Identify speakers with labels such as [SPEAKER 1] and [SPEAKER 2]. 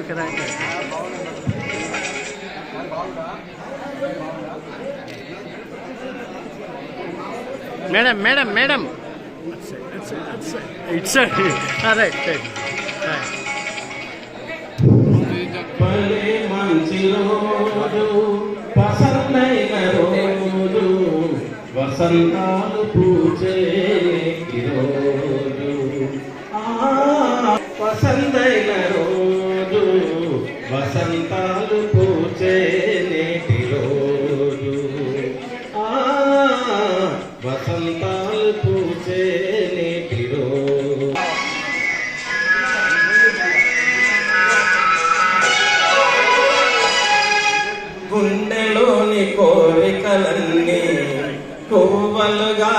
[SPEAKER 1] కదా. Madam madam madam it's right right.
[SPEAKER 2] మంచి రోజు పసందైన రోజు వసంతాలు పూచే రోజు, పసందైన రోజు వసంతాలు పూచే నేటి రోజు, వసంతాలు పూచే నేటి రోజు. గుండెలోని కోరికలన్నీ కోవలుగా